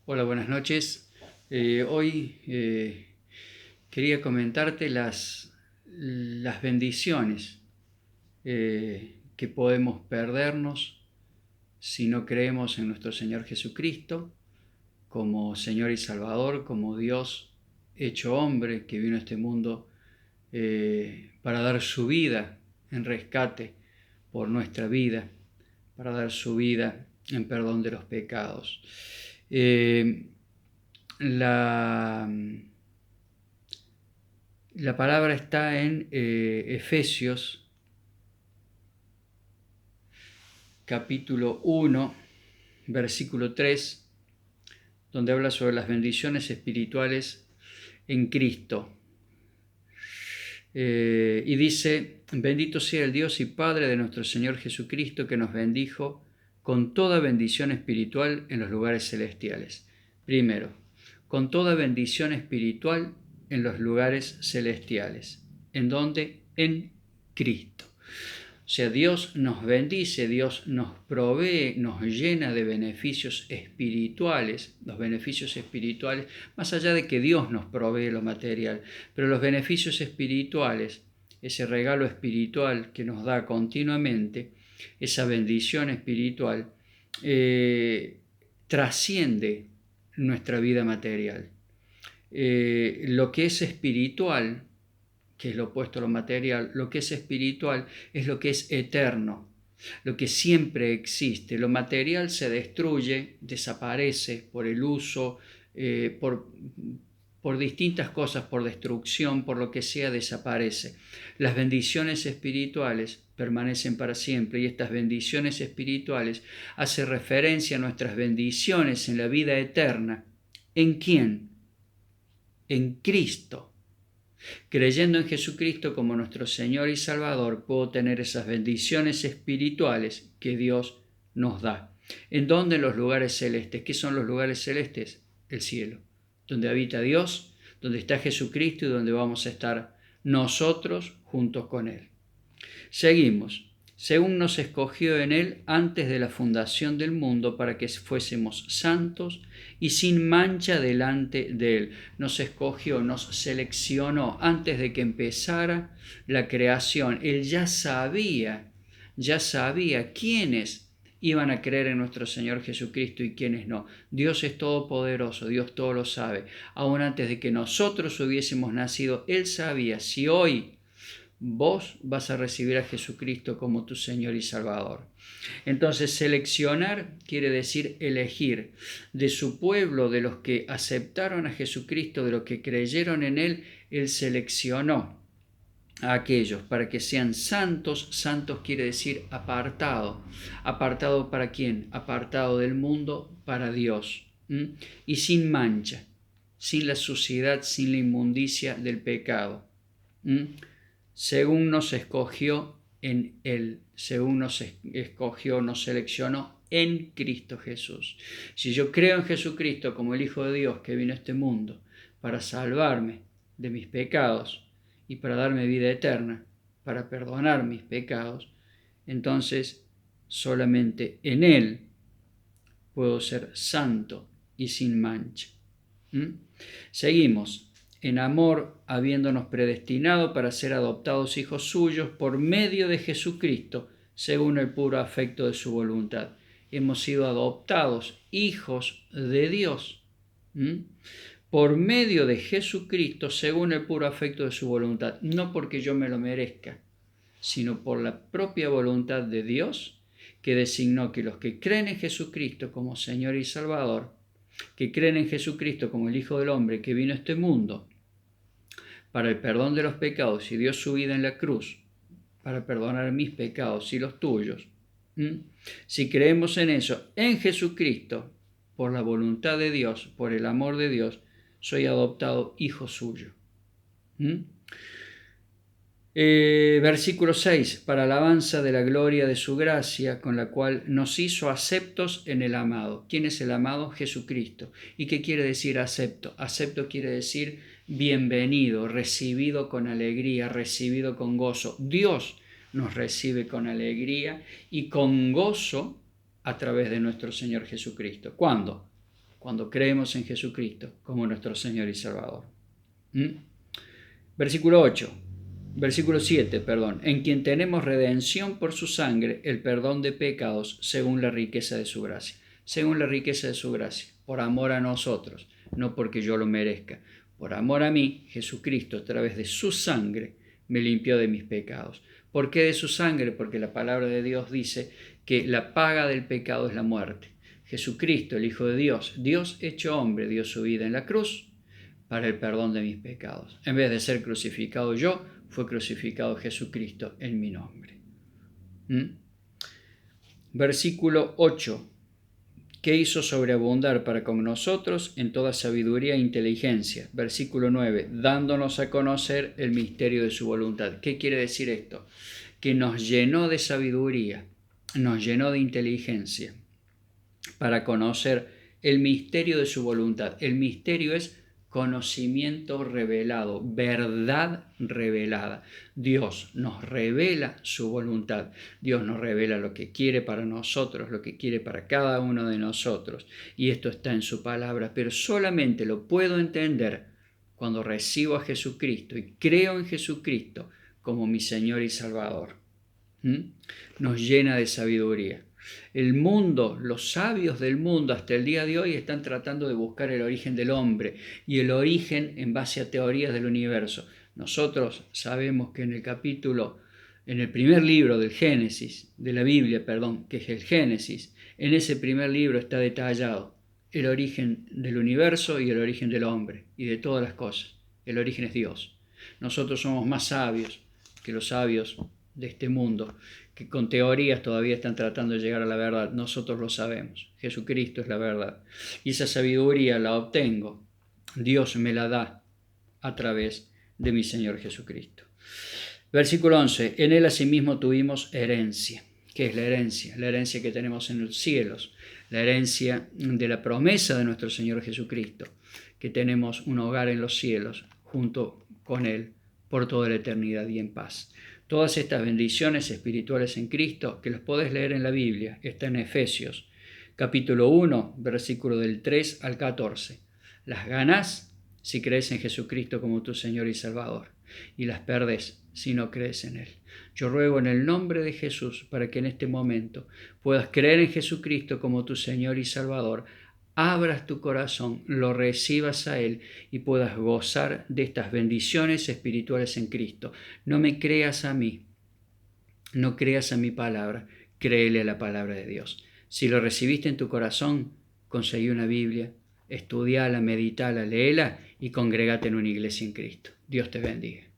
Hola, buenas noches. Hoy quería comentarte las bendiciones que podemos perdernos si no creemos en nuestro Señor Jesucristo como Señor y Salvador, como Dios hecho hombre que vino a este mundo para dar su vida en rescate por nuestra vida, para dar su vida en perdón de los pecados. La, la palabra está en Efesios capítulo 1, versículo 3, donde habla sobre las bendiciones espirituales en Cristo. Y dice: bendito sea el Dios y Padre de nuestro Señor Jesucristo, que nos bendijo con toda bendición espiritual en los lugares celestiales. Primero, con toda bendición espiritual en los lugares celestiales. ¿En dónde? En Cristo. O sea, Dios nos bendice, Dios nos provee, nos llena de beneficios espirituales, los beneficios espirituales, más allá de que Dios nos provee lo material, pero los beneficios espirituales, ese regalo espiritual que nos da continuamente, esa bendición espiritual, trasciende nuestra vida material. Lo que es espiritual, que es lo opuesto a lo material, lo que es espiritual es lo que es eterno, lo que siempre existe. Lo material se destruye, desaparece por el uso, por distintas cosas, por destrucción, por lo que sea, desaparece. Las bendiciones espirituales permanecen para siempre, y estas bendiciones espirituales hacen referencia a nuestras bendiciones en la vida eterna. ¿En quién? En Cristo. Creyendo en Jesucristo como nuestro Señor y Salvador, puedo tener esas bendiciones espirituales que Dios nos da. ¿En dónde? En los lugares celestes. ¿Qué son los lugares celestes? El cielo, donde habita Dios, donde está Jesucristo y donde vamos a estar nosotros juntos con Él. Seguimos. Según nos escogió en Él antes de la fundación del mundo, para que fuésemos santos y sin mancha delante de Él. Nos escogió, nos seleccionó antes de que empezara la creación. Él ya sabía quiénes iban a creer en nuestro Señor Jesucristo y quiénes no. Dios es todopoderoso, Dios todo lo sabe. Aún antes de que nosotros hubiésemos nacido, Él sabía si hoy vos vas a recibir a Jesucristo como tu Señor y Salvador. Entonces, seleccionar quiere decir elegir. De su pueblo, de los que aceptaron a Jesucristo, de los que creyeron en Él, Él seleccionó a aquellos para que sean santos. Santos quiere decir apartado. ¿Apartado para quién? Apartado del mundo para Dios. Y sin mancha, sin la suciedad, sin la inmundicia del pecado. Según nos escogió en Él, según nos escogió, nos seleccionó en Cristo Jesús. Si yo creo en Jesucristo como el Hijo de Dios que vino a este mundo para salvarme de mis pecados y para darme vida eterna, para perdonar mis pecados, entonces solamente en Él puedo ser santo y sin mancha. Seguimos. En amor, habiéndonos predestinado para ser adoptados hijos suyos por medio de Jesucristo, según el puro afecto de su voluntad. Hemos sido adoptados hijos de Dios por medio de Jesucristo, según el puro afecto de su voluntad. No porque yo me lo merezca, sino por la propia voluntad de Dios, que designó que los que creen en Jesucristo como Señor y Salvador, que creen en Jesucristo como el Hijo del Hombre que vino a este mundo para el perdón de los pecados y dio su vida en la cruz para perdonar mis pecados y los tuyos. Si creemos en eso, en Jesucristo, por la voluntad de Dios, por el amor de Dios, soy adoptado hijo suyo. Versículo 6, para alabanza de la gloria de su gracia, con la cual nos hizo aceptos en el amado. ¿Quién es el amado? Jesucristo. ¿Y qué quiere decir acepto? Acepto quiere decir bienvenido, recibido con alegría, recibido con gozo. Dios nos recibe con alegría y con gozo a través de nuestro Señor Jesucristo. ¿Cuándo? cuando creemos en Jesucristo como nuestro Señor y Salvador. Versículo 7, en quien tenemos redención por su sangre, el perdón de pecados, según la riqueza de su gracia. Según la riqueza de su gracia, por amor a nosotros, no porque yo lo merezca. Por amor a mí, Jesucristo, a través de su sangre, me limpió de mis pecados. ¿Por qué de su sangre? Porque la palabra de Dios dice que la paga del pecado es la muerte. Jesucristo, el Hijo de Dios, Dios hecho hombre, dio su vida en la cruz para el perdón de mis pecados. En vez de ser crucificado yo, fue crucificado Jesucristo en mi nombre. Versículo 8. Que hizo sobreabundar para con nosotros en toda sabiduría e inteligencia. Versículo 9. Dándonos a conocer el misterio de su voluntad. ¿Qué quiere decir esto? Que nos llenó de sabiduría, nos llenó de inteligencia para conocer el misterio de su voluntad. El misterio es conocimiento revelado, verdad revelada. Dios nos revela su voluntad. Dios nos revela lo que quiere para nosotros, lo que quiere para cada uno de nosotros. Y esto está en su palabra, pero solamente lo puedo entender cuando recibo a Jesucristo y creo en Jesucristo como mi Señor y Salvador. Nos llena de sabiduría. El mundo, los sabios del mundo hasta el día de hoy están tratando de buscar el origen del hombre y el origen en base a teorías del universo. Nosotros sabemos que en el primer libro del Génesis, de la Biblia, que es el Génesis, en ese primer libro está detallado el origen del universo y el origen del hombre y de todas las cosas. El origen es Dios. Nosotros somos más sabios que los sabios de este mundo, que con teorías todavía están tratando de llegar a la verdad. Nosotros lo sabemos. Jesucristo es la verdad. Y esa sabiduría la obtengo. Dios me la da a través de mi Señor Jesucristo. Versículo 11. En Él asimismo tuvimos herencia. ¿Qué es la herencia? La herencia que tenemos en los cielos. La herencia de la promesa de nuestro Señor Jesucristo. Que tenemos un hogar en los cielos junto con Él por toda la eternidad y en paz. Todas estas bendiciones espirituales en Cristo, que las podés leer en la Biblia, está en Efesios, capítulo 1, versículo del 3 al 14. Las ganás si crees en Jesucristo como tu Señor y Salvador, y las perdés si no crees en Él. Yo ruego en el nombre de Jesús para que en este momento puedas creer en Jesucristo como tu Señor y Salvador, abras tu corazón, lo recibas a Él y puedas gozar de estas bendiciones espirituales en Cristo. No me creas a mí, no creas a mi palabra, créele a la palabra de Dios. Si lo recibiste en tu corazón, conseguí una Biblia, estudiala, meditala, léela y congregate en una iglesia en Cristo. Dios te bendiga.